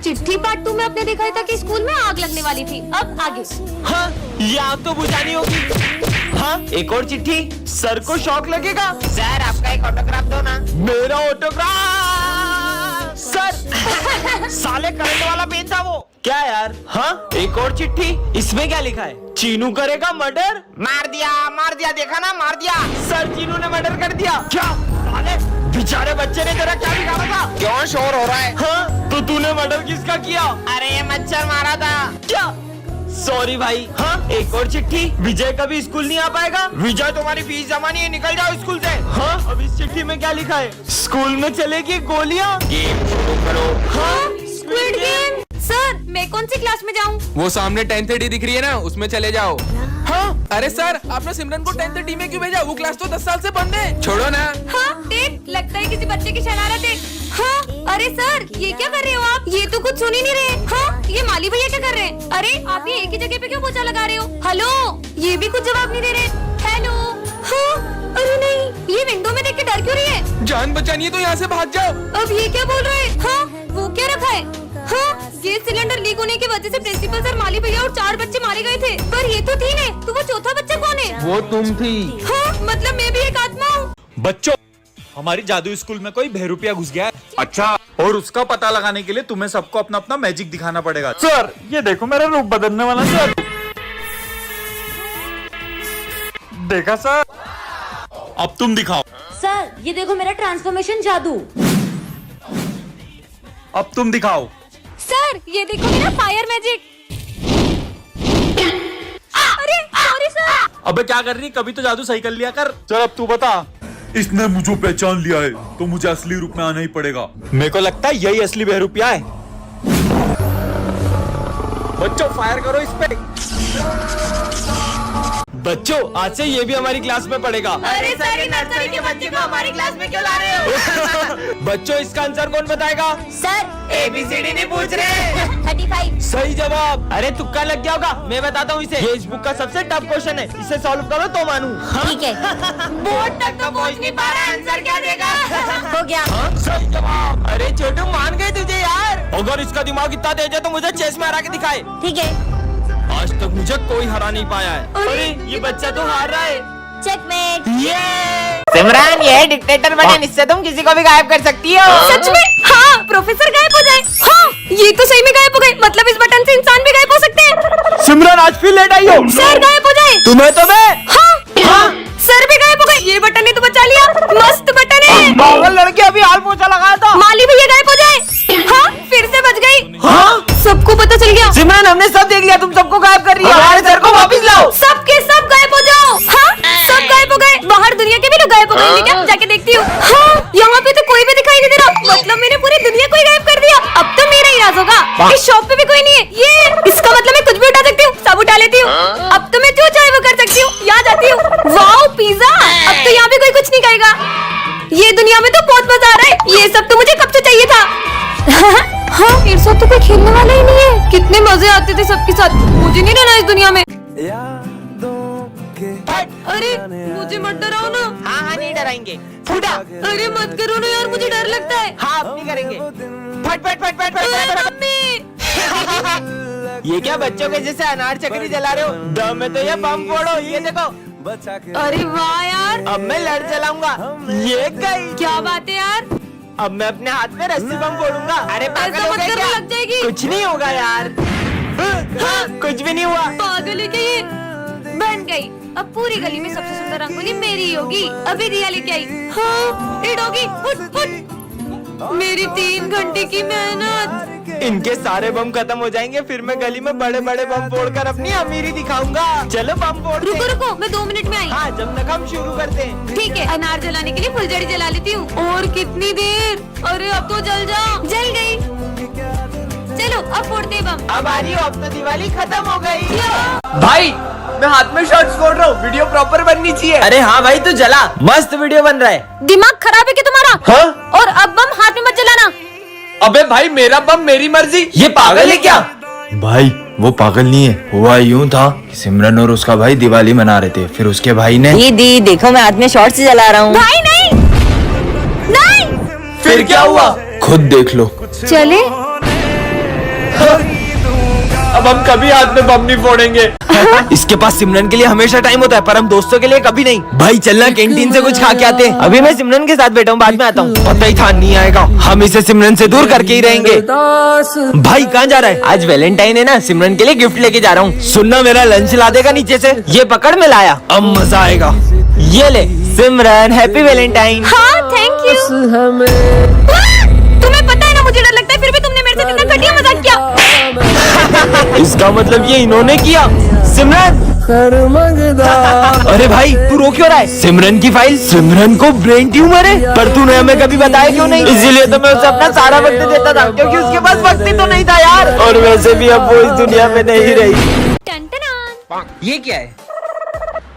चिट्ठी पार्ट 2 में आपने दिखाया था कि स्कूल में आग लगने वाली थी। अब आगे। हाँ, ये आग तो बुझानी होगी। हाँ, एक और चिट्ठी। सर को शॉक लगेगा। सर आपका एक ऑटोग्राफ दो ना। मेरा ऑटोग्राफ। सर साले करंट वाला पेन था वो। क्या यार? हाँ, एक और चिट्ठी। इसमें क्या लिखा है? चीनू करेगा मर्डर। मार दिया देखा ना, मार दिया। सर चीनू ने मर्डर कर दिया। क्या साले बेचारे बच्चे ने तेरा क्या बिगाड़ा था? क्यों शोर हो रहा है? हाँ, तो तूने मर्डर किसका किया? अरे ये मच्छर मारा था। क्या? सॉरी भाई। हाँ, एक और चिट्ठी। विजय कभी स्कूल नहीं आ पाएगा। विजय तुम्हारी फीस जमा नहीं है, निकल जाओ स्कूल से। हाँ, अब इस चिट्ठी में क्या लिखा है? स्कूल में चलेगी गोलियां। गेम शुरू करो। हाँ, स्क्विड गेम। सर मैं कौन सी क्लास में जाऊँ? वो सामने 10:30 दिख रही है ना, उसमें चले जाओ। हाँ, अरे सर, आपने सिमरन को 10:30 में क्यों भेजा? वो क्लास तो 10 साल से बंद है। छोड़ो ना। हाँ, देख लगता है किसी बच्चे की शरारत है। हाँ, अरे सर ये क्या कर रहे हो आप? ये तो कुछ सुन ही नहीं रहे। हाँ, ये माली भैया क्या कर रहे हैं? अरे आप ये एक ही जगह पे क्यों पोछा लगा रहे हो? हेलो, ये भी कुछ जवाब नहीं दे रहे। हेलो। हाँ, अरे नहीं, ये विंडो में देख के डर क्यों रही है? जान बचानी है तो यहाँ से भाग जाओ। अब ये क्या बोल रहे हैं? हाँ, वो क्या रखा है? हाँ, गैस सिलेंडर लीक होने की वजह से प्रिंसिपल सर, माली भैया और 4 बच्चे मारे गए थे। पर ये तो 3 है, तो वो चौथा बच्चा कौन है? वो तुम थी। हाँ, मतलब मैं भी एक आत्मा हूँ। बच्चों, हमारी जादू स्कूल में कोई बहरूपिया घुस गया है। अच्छा, और उसका पता लगाने के लिए तुम्हें सबको अपना अपना मैजिक दिखाना पड़ेगा। सर ये देखो मेरा रूप बदलने वाला। सर देखा सर? अब तुम दिखाओ। सर ये देखो मेरा ट्रांसफॉर्मेशन जादू। अब तुम दिखाओ। सर ये देखो मेरा फायर मैजिक। अरे सॉरी सर। अबे क्या कर रही? कभी तो जादू सही कर लिया कर। चल अब तू बता। इसने मुझे पहचान लिया है तो मुझे असली रूप में आना ही पड़ेगा। मेरे को लगता है यही असली बहरूपिया है। बच्चों फायर करो इस पे। बच्चों आज से ये भी हमारी क्लास में पढ़ेगा। अरे सर, ये नर्सरी के बच्चे को हमारी क्लास में क्यों ला रहे हो? बच्चों इसका आंसर कौन बताएगा? सर ABCD नहीं पूछ रहे। 35। सही जवाब। अरे तुक्का लग गया होगा, मैं बताता हूँ इसे। ये इस बुक का सबसे टफ क्वेश्चन है, इसे सॉल्व करो तो मानूं। ठीक है। बोर्ड तक तो पहुँच नहीं पा रहा, आंसर क्या देगा? हो गया। सही जवाब। अरे छोटू मान गए तुझे यार। अगर इसका दिमाग इतना तेज है तो मुझे चेस में हरा के दिखाए। ठीक है। आज तक मुझे कोई हरा नहीं पाया है। अरे ये बच्चा तो हार रहा है। चेकमेट। सिमरन ये डिक्टेटर बटन, इससे तुम किसी को भी गायब कर सकती हो। सच में? हाँ, प्रोफेसर गायब हो जाए। हाँ, ये तो सही में गायब हो गए। मतलब इस बटन से इंसान भी गायब हो सकते हैं। सिमरन आज फिर लेट आई हो। सर गायब हो जाए। तुम्हें तो मैं। हाँ, सर भी गायब हो गए। ये बटन ने तो बचा लिया। मस्त बटन है। पागल लड़के अभी हाल पोछा लगाया था। माली भैया गायब हो जाए। हाँ, फिर से बच गई। हाँ, सबको पता चल गया। सिमरन हमने सब देख लिया, तुम सबको गायब कर रही हो। हमारे सर को वापस लाओ। सबके सब गायब हो जाओ। हाँ, सब गायब हो गए। बाहर दुनिया के भी लोग गायब हो गए। क्या जाके देखती हूँ। हाँ, यहाँ पे तो कोई भी दिखाई नहीं दे रहा। मतलब मैंने पूरी दुनिया को ही गायब कर दिया। अब तो मेरा ही राज होगा। इस शॉप पे भी कोई नहीं है। ये इसका मतलब मैं कुछ भी उठा सकती हूँ, सब उठा लेती हूँ। अब तो मैं जो चाहे वो कर सकती हूँ। यहाँ जाती हूँ। Wow pizza. अब तो यहाँ भी कोई कुछ नहीं कहेगा। ये दुनिया में तो बहुत मजा आ रहा है। ये सब तो मुझे कब से चाहिए था। हाँ, मेरे साथ तो कोई खेलने वाला ही नहीं है। कितने मजे आते थे सबके साथ। मुझे नहीं रहना इस दुनिया में। अरे मुझे मत डराओ ना। हाँ हाँ, नहीं डराएंगे। फूटा। अरे मत करो ना यार, मुझे डर लगता है। हाँ, अब नहीं करेंगे। फट फट फट फट अरे फट। मम्मी। ये क्या बच्चों के जैसे अनार चक्री जला रहे हो? दम में तो ये बम फोड़ो। ये देखो। अरे वाह यार, अब मैं लड़ चलाऊंगा। ये गई। क्या बात है यार। अब मैं अपने हाथ में रस्सी बम फोड़ूंगा। अरे पागल ऐसा हो मत गए करो, क्या? लग जाएगी। कुछ नहीं होगा यार। हाँ, कुछ भी नहीं हुआ। पागल है क्या ये? बन गई। अब पूरी गली में सबसे सुंदर रंगोली मेरी ही होगी। अभी रिया लेके आई। हाँ, ये डॉगी फुट फुट। मेरी 3 घंटे की मेहनत। इनके सारे बम खत्म हो जाएंगे, फिर मैं गली में बड़े बड़े बम फोड़कर अपनी अमीरी दिखाऊंगा। चलो बम फोड़ते रुको हैं। रुको, मैं 2 मिनट में आई। हाँ, जब तक हम शुरू करते हैं। ठीक है, अनार जलाने के लिए फुलझड़ी जला लेती हूँ। और कितनी देर? अरे अब तो जल जाओ। जल गई। चलो अब फोड़ते हैं बम। अब आ रही हो, अब तो दिवाली खत्म हो गई। भाई मैं हाथ में शॉट्स फोड़ रहा हूँ, वीडियो प्रॉपर बननी चाहिए। अरे हाँ भाई, तू जला। मस्त वीडियो बन रहा है। दिमाग खराब है क्या तुम्हारा? हाँ? और अब बम हाथ में मत जलाना। अबे भाई, मेरा बम मेरी मर्जी। ये पागल है क्या? भाई वो पागल नहीं है, हुआ यूं था कि सिमरन और उसका भाई दिवाली मना रहे थे, फिर उसके भाई ने दीदी देखो मैं हाथ में शॉर्ट्स जला रहा हूँ। भाई नहीं नहीं। फिर क्या हुआ? खुद देख लो। चले अब हम कभी हाथ में बम नहीं फोड़ेंगे। इसके पास सिमरन के लिए हमेशा टाइम होता है, पर हम दोस्तों के लिए कभी नहीं। भाई चलना कैंटीन से कुछ खा के आते हैं। अभी मैं सिमरन के साथ बैठा हूँ, बाद में आता हूँ। पता ही था नहीं आएगा, हम इसे सिमरन से दूर करके ही रहेंगे। भाई कहाँ जा रहा है? आज वैलेंटाइन है ना, सिमरन के लिए गिफ्ट लेके जा रहा हूँ। सुनना, मेरा लंच ला देगा नीचे से? ये पकड़ में लाया। अब मजा आएगा। ये ले सिमरन, हैप्पी वैलेंटाइन। हाँ थैंक यू। तुम्हें पता है ना मुझे डर लगता है, फिर भी तुमने मेरे से कितना घटिया मजाक किया। इसका मतलब ये इन्होंने किया। सिमरन अरे भाई तू रो क्यों रहा है? सिमरन की फाइल, सिमरन को ब्रेन ट्यूमर है, पर तूने हमें कभी बताया क्यों नहीं? इसीलिए तो मैं उसे अपना सारा वक्त देता था, क्योंकि उसके पास वक्त ही तो नहीं था यार। और वैसे भी अब वो इस दुनिया में नहीं रही। टन-टन-टन। ये क्या है?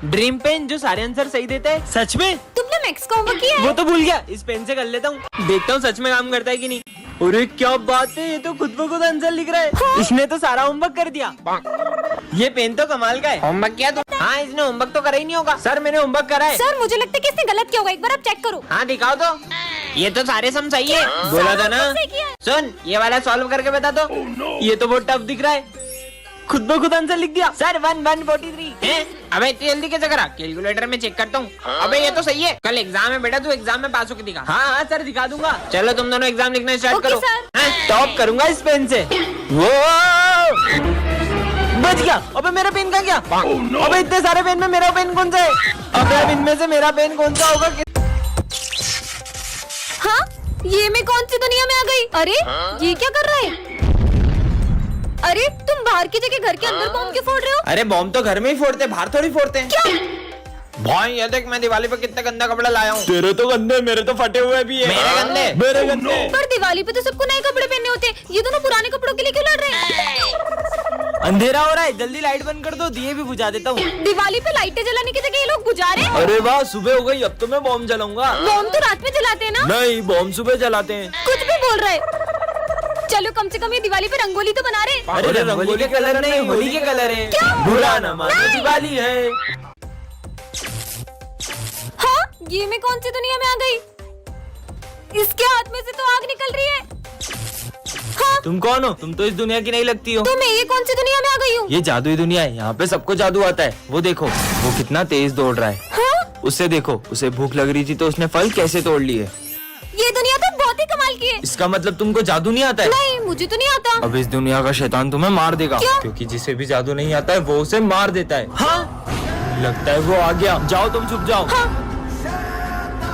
ड्रीम पेन जो सारे आंसर सही देता है। सच में? तुमने मैक्स का होमवर्क किया है? वो तो भूल गया, इस पेन से कर लेता हूँ। देखता हूँ सच में काम करता है कि नहीं। अरे क्या बात है, ये तो खुद ब खुद आंसर लिख रहा है। इसने तो सारा होमवर्क कर दिया। ये पेन तो कमाल का है। होमवर्क किया तो? हाँ, इसने होमवर्क तो करा ही नहीं होगा। सर मैंने होमवर्क करा है। सर मुझे लगता है कि इसने गलत किया होगा, एक बार आप चेक करो। हाँ दिखाओ तो। ये तो सारे सम सही है। बोला था ना। सही किया है। सुन, ये वाला सॉल्व करके बता दो। ये तो बहुत टफ दिख रहा है। खुद ब खुद आंसर लिख दिया। सर 1143 है। अबे इतनी जल्दी कैसे करा? कैलकुलेटर में चेक करता हूँ। अबे ये तो सही है। कल एग्जाम है बेटा, तू एग्जाम में पास होके दिखा। हाँ सर दिखा दूंगा। चलो तुम दोनों एग्जाम लिखना स्टार्ट ओके, करो। सर। टॉप करूंगा इस पेन से। वो बच गया। अबे मेरा पेन कहाँ गया? अबे इतने सारे पेन में मेरा पेन कौन सा है? अबे अब इनमें से मेरा पेन कौन सा होगा? हाँ ये मैं कौन सी दुनिया में आ गई? अरे ये क्या कर रहा है? अरे तुम बाहर की जगह घर के अंदर बॉम्ब क्यों फोड़ रहे हो? अरे बॉम्ब तो घर में ही फोड़ते, बाहर थोड़ी फोड़ते हैं। क्या? भाई ये देख, मैं दिवाली पे कितना गंदा कपड़ा लाया हूँ। तेरे तो गंदे, मेरे तो फटे हुए भी है। मेरे गंदे? मेरे गंदे। पर दिवाली पे तो सबको नए कपड़े पहनने होते हैं, ये दोनों पुराने कपड़ों के लिए क्यों लड़ रहे हैं? अंधेरा हो रहा है, जल्दी लाइट बंद कर दो, दिए भी बुझा देता हूँ। दिवाली पे लाइटें जलाने की जगह ये लोग बुझा रहे हैं। अरे वाह, सुबह हो गई, अब तो मैं बॉम्ब जलाऊंगा। बॉम्ब तो रात में जलाते हैं ना? नहीं, बॉम्ब सुबह जलाते हैं। कुछ भी बोल रहे हैं। चलो कम से कम ये दिवाली पे रंगोली तो बना रहे। अरे रंगोली के कलर नहीं, होली के कलर है। क्या? बुरा न मानो, दिवाली है। हाँ ये मैं कौन सी दुनिया में आ गई? इसके हाथ में से तो आग निकल रही है। हाँ तुम कौन हो? तुम तो इस दुनिया की नहीं लगती हो। तो मैं ये कौन सी दुनिया में आ गई हूँ? ये जादुई दुनिया है, यहाँ पे सबको जादू आता है। वो देखो, वो कितना तेज दौड़ रहा है। हाँ? उससे देखो, उसे भूख लग रही थी तो उसने फल कैसे तोड़ लिए। ये दुनिया तो बहुत ही कमाल की है। इसका मतलब तुमको जादू नहीं आता है? नहीं मुझे तो नहीं आता। अब इस दुनिया का शैतान तुम्हें मार देगा। क्यों? क्योंकि जिसे भी जादू नहीं आता है वो उसे मार देता है। हाँ? लगता है वो आ गया। जाओ तुम चुप जाओ।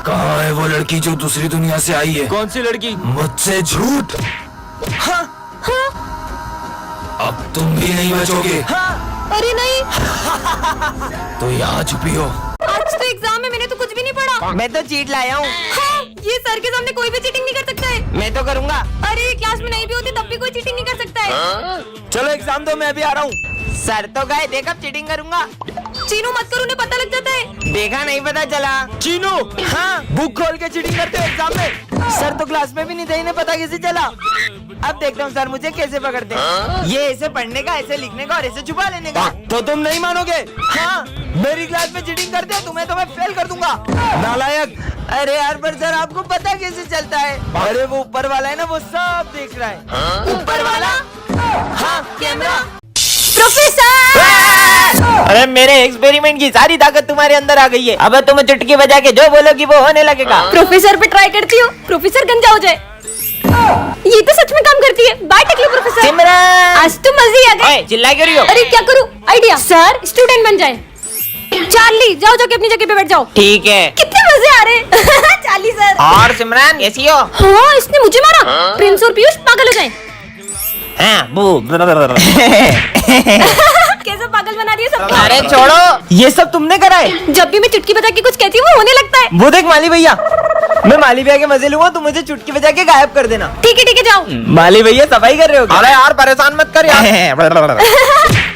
कहाँ है वो लड़की जो दूसरी दुनिया से आई है? कौन सी लड़की? मुझसे झूठ। हाँ? अब तुम भी नहीं बचोगे। अरे नहीं, तो यहाँ छुपी हो। आज तो एग्जाम में मैंने तो कुछ भी नहीं पढ़ा। मैं तो चीट लाया हूँ। हाँ, ये सर के सामने कोई भी चीटिंग नहीं कर सकता है। मैं तो करूँगा। अरे क्लास में नहीं भी होती तब भी कोई चीटिंग नहीं कर सकता है। चलो एग्जाम दो, मैं भी आ रहा हूँ। सर तो गए, देख अब चीटिंग करूँगा। चीनू मत करो, उन्हें पता लग जाता है। देखा नहीं पता चला। चीनू, हाँ बुक खोल के चीटिंग करते हो एग्जाम में? सर तो क्लास में भी नहीं थे, इन्हें पता कैसे चला? अब देखता हूँ सर मुझे कैसे पकड़ते हैं। ये ऐसे पढ़ने का, ऐसे लिखने का और ऐसे छुपा लेने का। तो तुम नहीं मानोगे? हाँ मेरी क्लास में चीटिंग करते हो तुम्हें तो मैं फेल कर दूंगा, नालायक। अरे यार पर सर आपको पता कैसे चलता है? अरे वो ऊपर वाला है ना, वो सब देख रहा है। ऊपर वाला? हाँ कैमरा। प्रोफेसर! अरे मेरे एक्सपेरिमेंट की सारी ताकत तुम्हारे अंदर आ गई है। अब तुम चुटकी बजा के जो बोलोगी वो होने लगेगा। प्रोफेसर पे ट्राई करती हो, प्रोफेसर गंजा हो जाए। ये तो सच में काम करती है। बाय टेक्लो प्रोफेसर। सिमरन! आज तो मजे ही आ गए। ओए, चिल्ला क्यों रही हो? अरे क्या करूँ? आइडिया। सर स्टूडेंट बन जाए। चार्ली जाओ जाके अपनी जगह पे बैठ जाओ। ठीक है। कितने मजे आ रहे हैं। Charlie sir. और सिमरन कैसी हो? हाँ इसने मुझे मारा। प्रिंस और पीयूष पागल हो जाए। हाँ बू। कैसे पागल बना दिया सबको। अरे छोड़ो, ये सब तुमने करा है? जब भी मैं चुटकी बजा के कुछ कहती हूँ वो होने लगता है। वो देख माली भैया, मैं माली भैया के मजे लूंगा, तुम मुझे चुटकी बजा के गायब कर देना। ठीक है जाओ। माली भैया सफाई कर रहे हो क्या? अरे यार परेशान मत कर यार।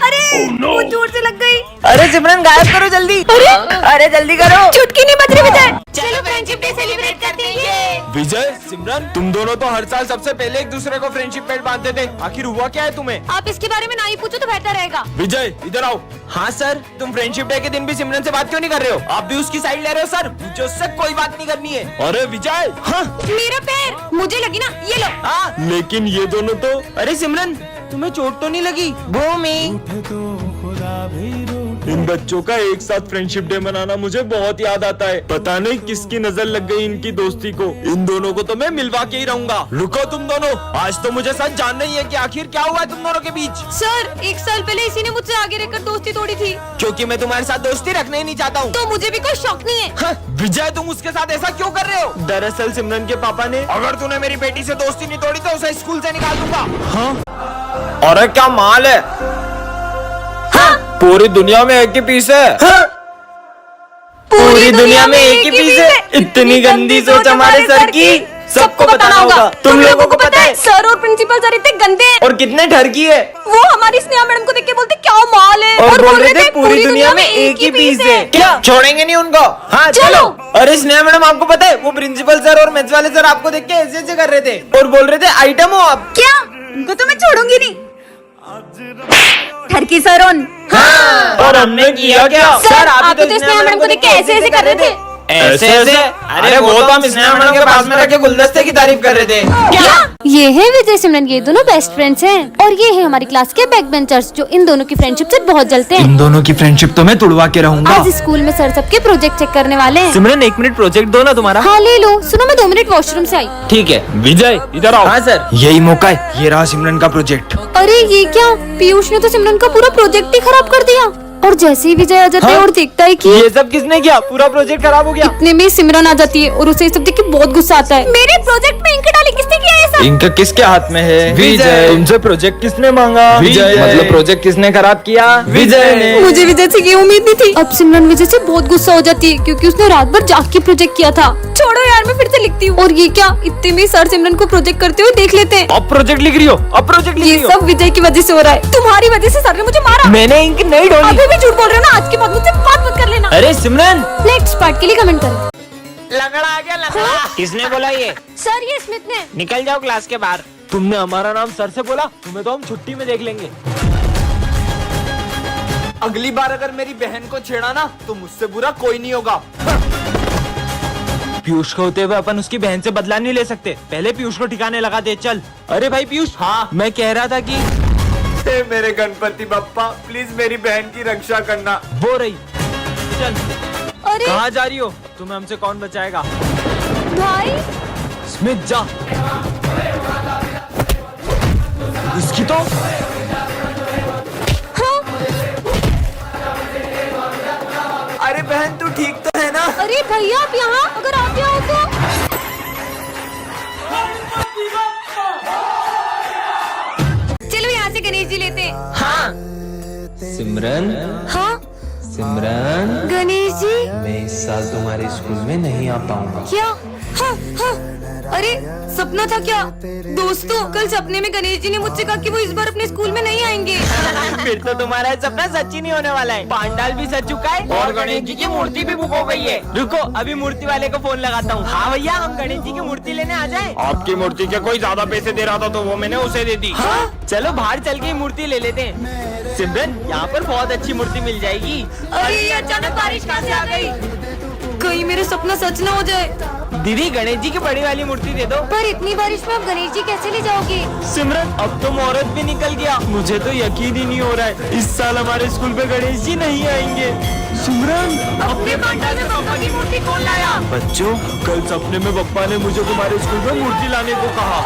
अरे वो जोर से लग गई। अरे सिमरन गायब करो जल्दी। अरे जल्दी करो। चुटकी नहीं बज रही विजय। चलो फ्रेंडशिप डे सेलिब्रेट करते हैं। विजय, सिमरन, तुम दोनों तो हर साल सबसे पहले एक दूसरे को फ्रेंडशिप बेल्ट बांधते थे। आखिर हुआ क्या है तुम्हें? आप इसके बारे में ना ही पूछो तो बेहतर रहेगा। विजय इधर आओ। हाँ सर, तुम फ्रेंडशिप डे के दिन भी सिमरन से बात क्यों नहीं कर रहे हो? आप भी उसकी साइड ले रहे हो सर? मुझे उससे कोई बात नहीं करनी है। अरे विजय। हाँ मेरा पैर मुझे लगी ना, ये लो। हाँ, लेकिन ये दोनों तो। अरे सिमरन तुम्हें चोट तो नहीं लगी? भूमि इन बच्चों का एक साथ फ्रेंडशिप डे मनाना मुझे बहुत याद आता है। पता नहीं किसकी नजर लग गई इनकी दोस्ती को। इन दोनों को तो मैं मिलवा के ही रहूंगा। रुको तुम दोनों, आज तो मुझे सच जानना ही है कि आखिर क्या हुआ है तुम दोनों के बीच। सर 1 साल पहले इसी ने मुझसे आगे रहकर दोस्ती तोड़ी थी, क्योंकि मैं तुम्हारे साथ दोस्ती रखना ही नहीं चाहता हूँ। तो मुझे भी कोई शौक नहीं है। हाँ, विजय तुम उसके साथ ऐसा क्यों कर रहे हो? दरअसल सिमरन के पापा ने, अगर तूने मेरी बेटी से दोस्ती नहीं तोड़ी तो उसे स्कूल से निकाल दूंगा। हाँ? अरे क्या माल है? पूरी दुनिया में एक ही पीस है। पूरी दुनिया में एक ही पीस है। इतनी गंदी सोच हमारे सर की सबको बताना होगा। तुम लोगों को पता है? सर और प्रिंसिपल सर इतने गंदे हैं। और कितने ठरकी है। वो हमारी स्नेहा मैडम को देख के बोलते क्या माल है, और बोल रहे थे पूरी दुनिया में एक ही पीस है। क्या छोड़ेंगे नहीं उनको? हाँ चलो। अरे स्नेहा मैडम आपको पता है वो प्रिंसिपल सर और मैथ्स वाले सर आपको देख के ऐसे ऐसे कर रहे थे और बोल रहे थे आइटम हो आप। क्या? उनको तो मैं छोड़ूंगी नहीं। ठरकी सर हाँ। और हमने किया क्या? सर आप तो स्नेहा मैडम को देख के ऐसे ऐसे कर रहे थे। ऐसे ऐसे? अरे वो तो हम स्नेहा मैडम के पास में रख के गुलदस्ते की तारीफ कर रहे थे। क्या? ये है विजय सिमरन, ये दोनों बेस्ट फ्रेंड्स हैं। और ये है हमारी क्लास के बैक बेंचर्स जो इन दोनों की फ्रेंडशिप से बहुत जलते हैं। इन दोनों की फ्रेंडशिप तो मैं तुड़वा के रहूंगा। आज स्कूल में सर सबके प्रोजेक्ट चेक करने वाले हैं। सिमरन 1 मिनट प्रोजेक्ट दो ना तुम्हारा। हाँ ले लो। सुनो मैं 2 मिनट वॉशरूम से आई। ठीक है। विजय इधर आओ। हाँ सर। यही मौका है, ये रहा सिमरन का प्रोजेक्ट। अरे ये क्या, पीयूष ने तो सिमरन का पूरा प्रोजेक्ट ही खराब कर दिया। और जैसे ही विजय आ जाता है और देखता है कि ये सब किसने किया? पूरा प्रोजेक्ट खराब हो गया। इतने में सिमरन आ जाती है और उसे ये सब देख के बहुत गुस्सा आता है। मेरे प्रोजेक्ट में इंक डाली किसने किया ये सब? इंक किसके हाथ में है? विजय। तुमसे प्रोजेक्ट किसने मांगा? विजय। मतलब प्रोजेक्ट किसने खराब किया? विजय ने। मुझे विजय से ये उम्मीद नहीं थी। अब सिमरन विजय से बहुत गुस्सा हो जाती है क्योंकि उसने रात भर जाग के प्रोजेक्ट किया था। छोड़ो यार मैं फिर से लिखती हूँ। और ये क्या, इतने में सर सिमरन को प्रोजेक्ट करते हुए देख लेते हैं। अब प्रोजेक्ट लिख रही हो? अब प्रोजेक्ट लिख ये रही हो? सब विजय की वजह से हो रहा है। तुम्हारी वजह से सर ने मुझे मारा। मैंने इंक नहीं डाली। अभी भी झूठ बोल रहे हो ना, आज के बाद मुझसे बात मत कर लेना। अरे सिमरन, नेक्स्ट पार्ट के लिए कमेंट करें। लगड़ा आ गया लगड़ा। किसने बोला ये? सर ये स्मिथ ने। निकल जाओ क्लास के बाहर। तुमने हमारा नाम सर से बोला, तुम्हें तो हम छुट्टी में देख लेंगे। अगली बार अगर मेरी बहन को छेड़ा ना तो मुझसे बुरा कोई नहीं होगा। पीयूष को होते हुए अपन उसकी बहन से बदला नहीं ले सकते। पहले पीयूष को ठिकाने लगा दे। चल। अरे भाई पीयूष। हाँ मैं कह रहा था कि मेरे गणपति बप्पा प्लीज मेरी बहन की रक्षा करना। वो रही। चल। अरे कहाँ जा रही हो? तुम्हें हमसे कौन बचाएगा? भाई स्मिथ जा। इसकी तो अरे बहन तू ठीक तो है ना? अरे भैया आप यहाँ अगर आप यहाँ हो तो चलो यहाँ से गणेश जी लेते हैं। हाँ सिमरन, हाँ सिमरन, गणेश जी। मैं इस साल तुम्हारे स्कूल में नहीं आ पाऊंगा। क्या? हाँ हाँ। अरे सपना था क्या? दोस्तों कल सपने में गणेश जी ने मुझसे कहा कि वो इस बार अपने स्कूल में नहीं आएंगे। फिर तो तुम्हारा सपना सच ही नहीं होने वाला है। पांडाल भी सज चुका है और गणेश जी की मूर्ति भी बुक हो गई है। रुको अभी मूर्ति वाले को फोन लगाता हूँ। हाँ भैया हम गणेश जी की मूर्ति लेने आ जाएं। आपकी मूर्ति के कोई ज्यादा पैसे दे रहा था तो वो मैंने उसे दे दी। हाँ? चलो बाहर चल के मूर्ति ले लेते हैं। सिमरन यहाँ पर बहुत अच्छी मूर्ति मिल जाएगी। अरे अचानक बारिश कहाँ से आ गई? कहीं मेरा सपना सच ना हो जाए। दीदी गणेश जी की बड़ी वाली मूर्ति दे दो। पर इतनी बारिश में आप गणेश जी कैसे ले जाओगे? सिमरन अब तो मुहूर्त भी निकल गया। मुझे तो यकीन ही नहीं हो रहा है इस साल हमारे स्कूल में गणेश जी नहीं आएंगे। सिमरन अपने पांडाल में पापा की मूर्ति कौन लाया? बच्चों कल सपने में पप्पा ने मुझे तुम्हारे स्कूल में मूर्ति लाने को कहा।